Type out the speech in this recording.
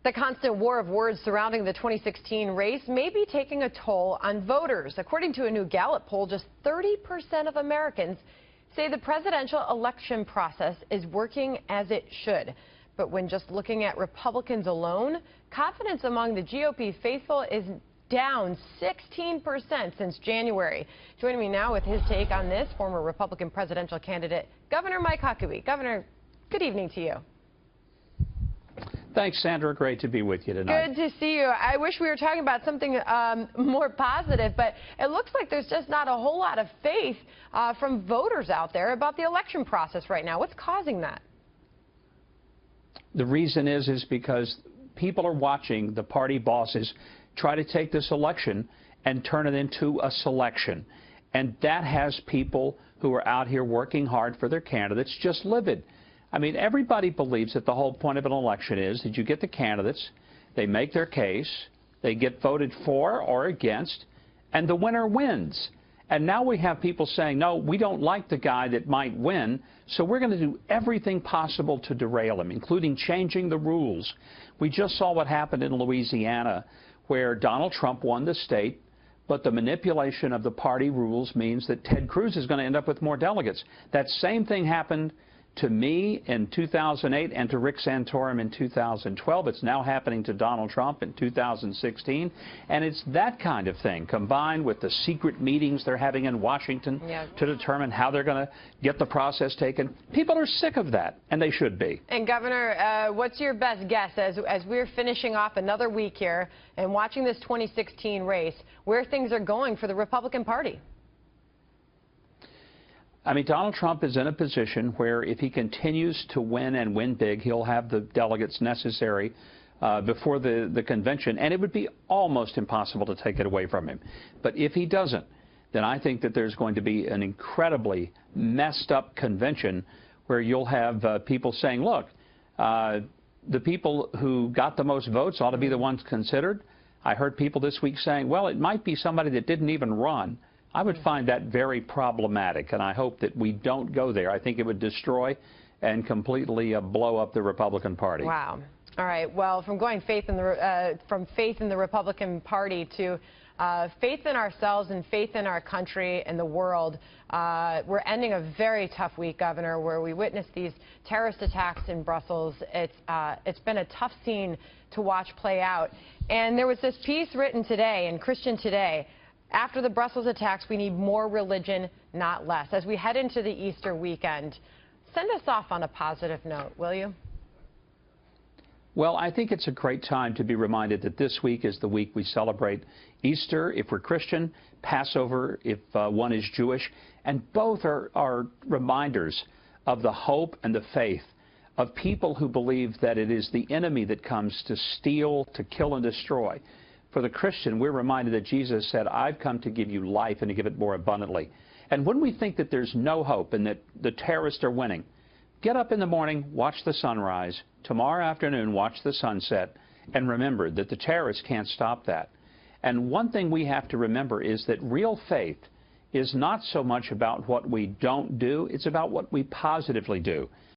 The constant war of words surrounding the 2016 race may be taking a toll on voters. According to a new Gallup poll, just 30% of Americans say the presidential election process is working as it should. But when just looking at Republicans alone, confidence among the GOP faithful is down 16% since January. Joining me now with his take on this, former Republican presidential candidate, Governor Mike Huckabee. Governor, good evening to you. Thanks, Sandra. Great to be with you tonight. Good to see you. I wish we were talking about something more positive, but it looks like there's just not a whole lot of faith from voters out there about the election process right now. What's causing that? The reason is because people are watching the party bosses try to take this election and turn it into a selection. And that has people who are out here working hard for their candidates just livid. I mean, everybody believes that the whole point of an election is that you get the candidates, they make their case, they get voted for or against, and the winner wins. And now we have people saying, no, we don't like the guy that might win, so we're going to do everything possible to derail him, including changing the rules. We just saw what happened in Louisiana, where Donald Trump won the state, but the manipulation of the party rules means that Ted Cruz is going to end up with more delegates. That same thing happened to me in 2008 and to Rick Santorum in 2012. It's now happening to Donald Trump in 2016. And it's that kind of thing, combined with the secret meetings they're having in Washington to determine how they're going to get the process taken. People are sick of that, and they should be. And, Governor, what's your best guess as we're finishing off another week here and watching this 2016 race, where things are going for the Republican Party? I mean, Donald Trump is in a position where if he continues to win and win big, he'll have the delegates necessary before the convention, and it would be almost impossible to take it away from him. But if he doesn't, then I think that there's going to be an incredibly messed up convention where you'll have people saying, look, the people who got the most votes ought to be the ones considered. I heard people this week saying, well, it might be somebody that didn't even run. I would find that very problematic, and I hope that we don't go there. I think it would destroy and completely blow up the Republican Party. Wow. All right. Well, from going faith in the Republican Party to faith in ourselves and faith in our country and the world, we're ending a very tough week, Governor, where we witnessed these terrorist attacks in Brussels. It's been a tough scene to watch play out. And there was this piece written today in Christian Today. After the Brussels attacks, we need more religion, not less. As we head into the Easter weekend, send us off on a positive note, will you? Well, I think it's a great time to be reminded that this week is the week we celebrate Easter if we're Christian, Passover if one is Jewish, and both are reminders of the hope and the faith of people who believe that it is the enemy that comes to steal, to kill, and destroy. For the Christian, we're reminded that Jesus said, I've come to give you life and to give it more abundantly. And when we think that there's no hope and that the terrorists are winning, get up in the morning, watch the sunrise. Tomorrow afternoon, watch the sunset. And remember that the terrorists can't stop that. And one thing we have to remember is that real faith is not so much about what we don't do, it's about what we positively do.